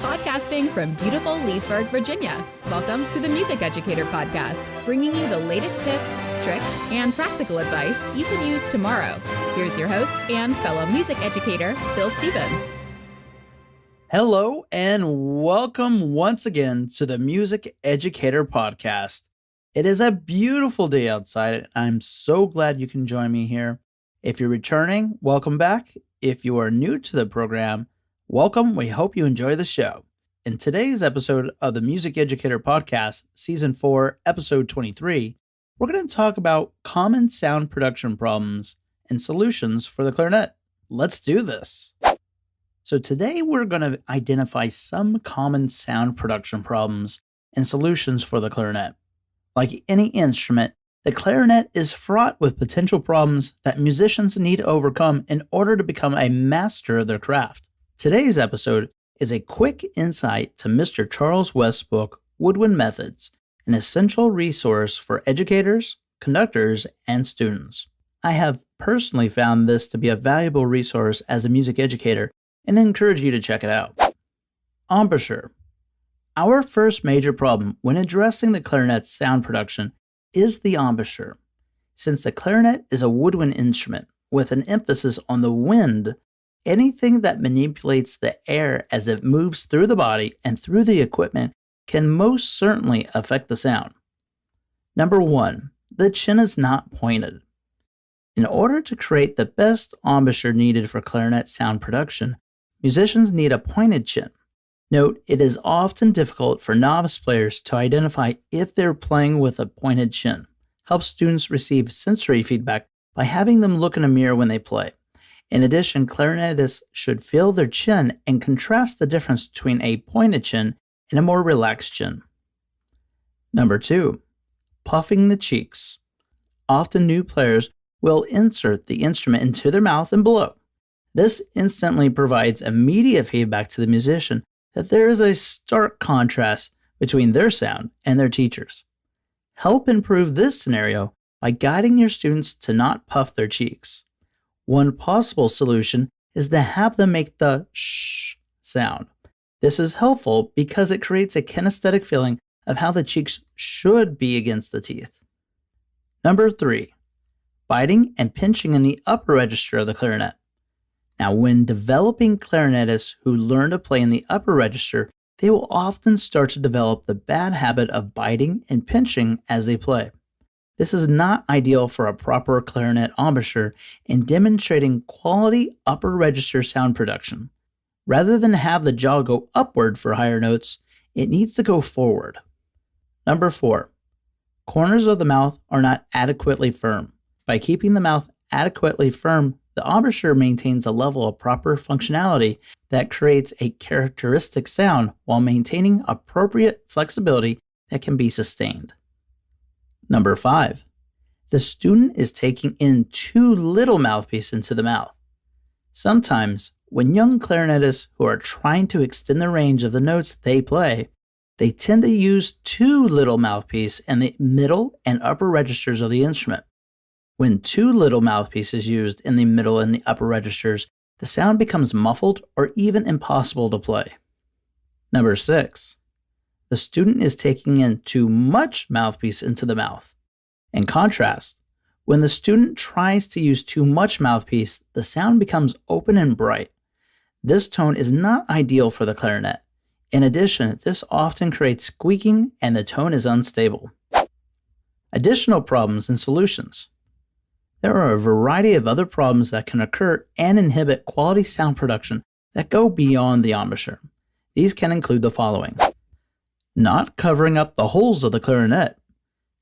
Podcasting from beautiful Leesburg, Virginia. Welcome to the Music Educator Podcast, bringing you the latest tips, tricks, and practical advice you can use tomorrow. Here's your host and fellow music educator, Bill Stevens. Hello, and welcome once again to the Music Educator Podcast. It is a beautiful day outside, and I'm so glad you can join me here. If you're returning, welcome back. If you are new to the program, welcome. We hope you enjoy the show. In today's episode of the Music Educator Podcast, Season 4, Episode 23, we're going to talk about common sound production problems and solutions for the clarinet. Let's do this. So today we're going to identify some common sound production problems and solutions for the clarinet. Like any instrument, the clarinet is fraught with potential problems that musicians need to overcome in order to become a master of their craft. Today's episode is a quick insight to Mr. Charles West's book, Woodwind Methods, an essential resource for educators, conductors, and students. I have personally found this to be a valuable resource as a music educator and encourage you to check it out. Embouchure. Our first major problem when addressing the clarinet's sound production is the embouchure. Since the clarinet is a woodwind instrument with an emphasis on the wind, anything that manipulates the air as it moves through the body and through the equipment can most certainly affect the sound. Number 1, the chin is not pointed. In order to create the best embouchure needed for clarinet sound production, musicians need a pointed chin. Note, it is often difficult for novice players to identify if they're playing with a pointed chin. Help students receive sensory feedback by having them look in a mirror when they play. In addition, clarinetists should feel their chin and contrast the difference between a pointed chin and a more relaxed chin. Number 2, puffing the cheeks. Often new players will insert the instrument into their mouth and blow. This instantly provides immediate feedback to the musician that there is a stark contrast between their sound and their teachers. Help improve this scenario by guiding your students to not puff their cheeks. One possible solution is to have them make the shh sound. This is helpful because it creates a kinesthetic feeling of how the cheeks should be against the teeth. Number 3, biting and pinching in the upper register of the clarinet. Now, when developing clarinetists who learn to play in the upper register, they will often start to develop the bad habit of biting and pinching as they play. This is not ideal for a proper clarinet embouchure in demonstrating quality upper register sound production. Rather than have the jaw go upward for higher notes, it needs to go forward. Number 4, corners of the mouth are not adequately firm. By keeping the mouth adequately firm, the embouchure maintains a level of proper functionality that creates a characteristic sound while maintaining appropriate flexibility that can be sustained. Number 5, the student is taking in too little mouthpiece into the mouth. Sometimes, when young clarinetists who are trying to extend the range of the notes they play, they tend to use too little mouthpiece in the middle and upper registers of the instrument. When too little mouthpiece is used in the middle and the upper registers, the sound becomes muffled or even impossible to play. Number 6, the student is taking in too much mouthpiece into the mouth. In contrast, when the student tries to use too much mouthpiece, the sound becomes open and bright. This tone is not ideal for the clarinet. In addition, this often creates squeaking and the tone is unstable. Additional problems and solutions. There are a variety of other problems that can occur and inhibit quality sound production that go beyond the embouchure. These can include the following. Not covering up the holes of the clarinet.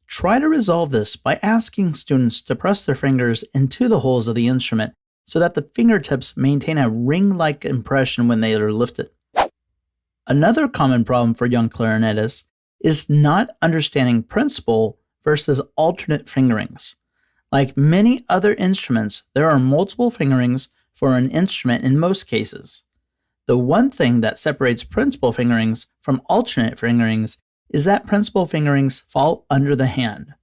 Try to resolve this by asking students to press their fingers into the holes of the instrument so that the fingertips maintain a ring-like impression when they are lifted. Another common problem for young clarinetists is not understanding principal versus alternate fingerings. Like many other instruments, there are multiple fingerings for an instrument in most cases. The one thing that separates principal fingerings from alternate fingerings is that principal fingerings fall under the hand.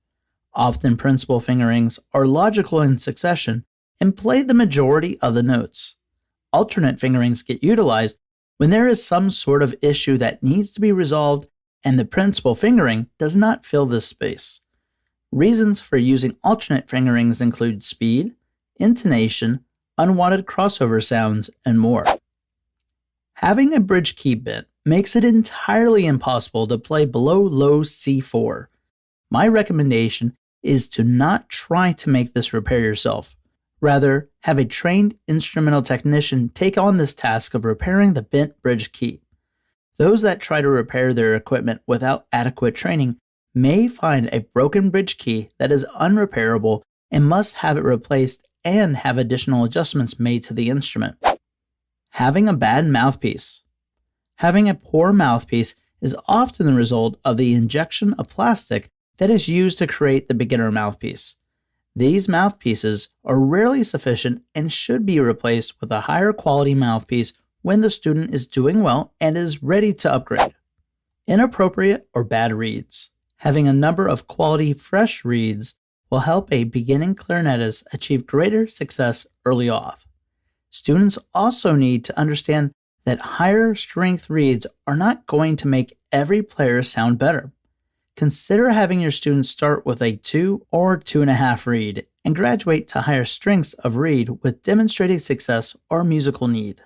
Often principal fingerings are logical in succession and play the majority of the notes. Alternate fingerings get utilized When there is some sort of issue that needs to be resolved and the principal fingering does not fill this space. Reasons for using alternate fingerings include speed, intonation, unwanted crossover sounds, and more. Having a bridge key bent makes it entirely impossible to play below low C4. My recommendation is to not try to make this repair yourself. Rather, have a trained instrumental technician take on this task of repairing the bent bridge key. Those that try to repair their equipment without adequate training may find a broken bridge key that is unrepairable and must have it replaced and have additional adjustments made to the instrument. Having a bad mouthpiece. Having a poor mouthpiece is often the result of the injection of plastic that is used to create the beginner mouthpiece. These mouthpieces are rarely sufficient and should be replaced with a higher quality mouthpiece when the student is doing well and is ready to upgrade. Inappropriate or bad reeds. Having a number of quality fresh reeds will help a beginning clarinetist achieve greater success early off. Students also need to understand that higher strength reeds are not going to make every player sound better. Consider having your students start with a 2 or 2.5 reed and graduate to higher strengths of reed with demonstrated success or musical need.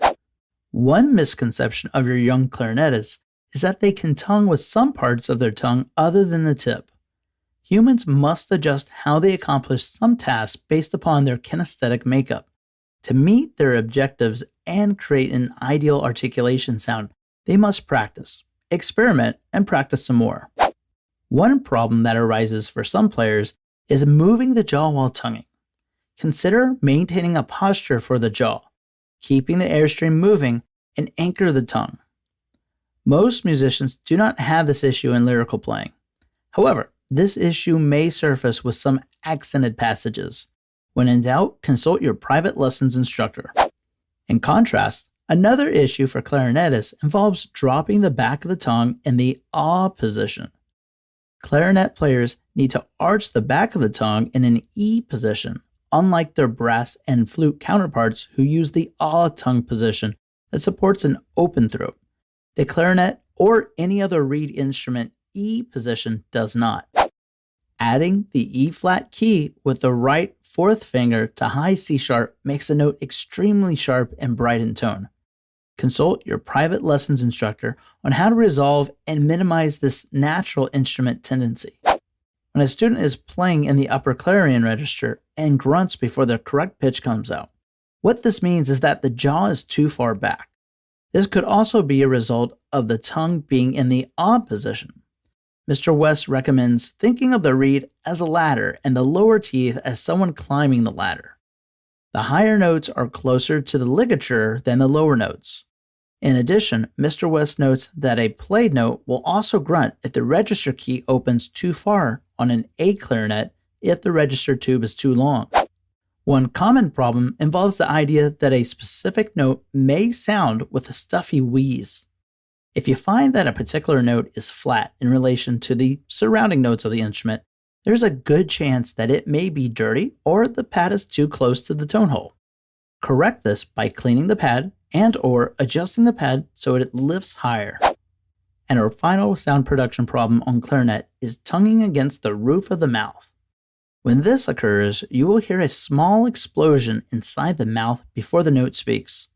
One misconception of your young clarinetists is that they can tongue with some parts of their tongue other than the tip. Humans must adjust how they accomplish some tasks based upon their kinesthetic makeup. To meet their objectives and create an ideal articulation sound, they must practice, experiment, and practice some more. One problem that arises for some players is moving the jaw while tonguing. Consider maintaining a posture for the jaw, keeping the airstream moving, and anchor the tongue. Most musicians do not have this issue in lyrical playing. However, this issue may surface with some accented passages. When in doubt, consult your private lessons instructor. In contrast, another issue for clarinetists involves dropping the back of the tongue in the ah position. Clarinet players need to arch the back of the tongue in an E position, unlike their brass and flute counterparts who use the ah tongue position that supports an open throat. The clarinet or any other reed instrument E position does not. Adding the E flat key with the right fourth finger to high C sharp makes a note extremely sharp and bright in tone. Consult your private lessons instructor on how to resolve and minimize this natural instrument tendency. When a student is playing in the upper clarion register and grunts before the correct pitch comes out, what this means is that the jaw is too far back. This could also be a result of the tongue being in the ah position. Mr. West recommends thinking of the reed as a ladder and the lower teeth as someone climbing the ladder. The higher notes are closer to the ligature than the lower notes. In addition, Mr. West notes that a played note will also grunt if the register key opens too far on an A clarinet if the register tube is too long. One common problem involves the idea that a specific note may sound with a stuffy wheeze. If you find that a particular note is flat in relation to the surrounding notes of the instrument, there's a good chance that it may be dirty or the pad is too close to the tone hole. Correct this by cleaning the pad and/or adjusting the pad so it lifts higher. And our final sound production problem on clarinet is tonguing against the roof of the mouth. When this occurs, you will hear a small explosion inside the mouth before the note speaks.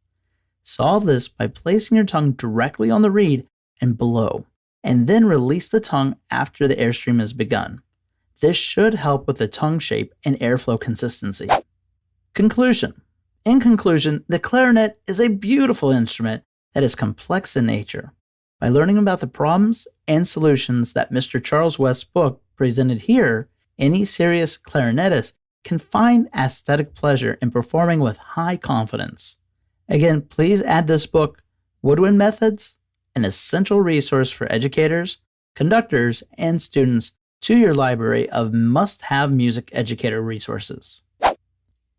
Solve this by placing your tongue directly on the reed and blow, and then release the tongue after the airstream has begun. This should help with the tongue shape and airflow consistency. Conclusion. In conclusion, the clarinet is a beautiful instrument that is complex in nature. By learning about the problems and solutions that Mr. Charles West's book presented here, any serious clarinetist can find aesthetic pleasure in performing with high confidence. Again, please add this book, Woodwind Methods, an essential resource for educators, conductors, and students, to your library of must-have music educator resources.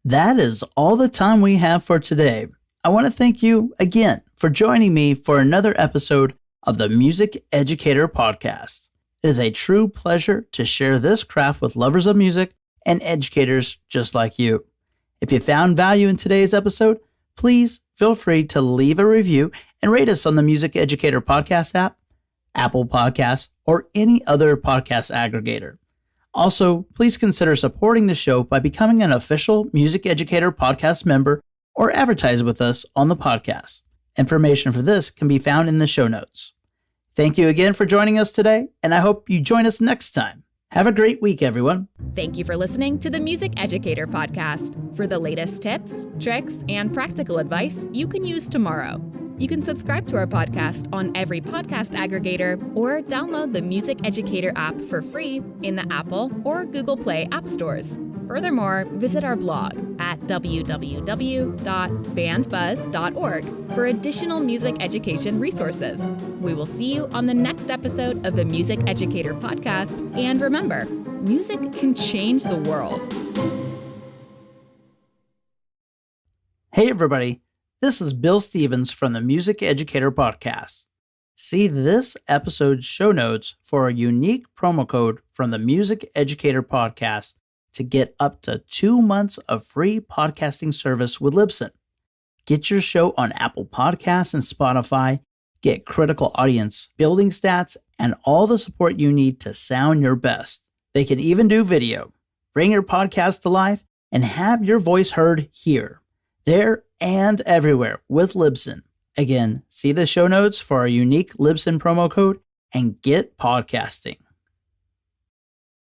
That is all the time we have for today. I want to thank you again for joining me for another episode of the Music Educator Podcast. It is a true pleasure to share this craft with lovers of music and educators just like you. If you found value in today's episode, please feel free to leave a review and rate us on the Music Educator podcast app, Apple Podcasts, or any other podcast aggregator. Also, please consider supporting the show by becoming an official Music Educator podcast member or advertise with us on the podcast. Information for this can be found in the show notes. Thank you again for joining us today, and I hope you join us next time. Have a great week, everyone. Thank you for listening to the Music Educator podcast. For the latest tips, tricks, and practical advice you can use tomorrow. You can subscribe to our podcast on every podcast aggregator or download the Music Educator app for free in the Apple or Google Play app stores. Furthermore, visit our blog at www.bandbuzz.org for additional music education resources. We will see you on the next episode of the Music Educator podcast. And remember, music can change the world. Hey, everybody. This is Bill Stevens from the Music Educator podcast. See this episode's show notes for a unique promo code from the Music Educator podcast to get up to 2 months of free podcasting service with Libsyn. Get your show on Apple Podcasts and Spotify, get critical audience building stats, and all the support you need to sound your best. They can even do video. Bring your podcast to life and have your voice heard here, there, and everywhere with Libsyn. Again, see the show notes for our unique Libsyn promo code and get podcasting.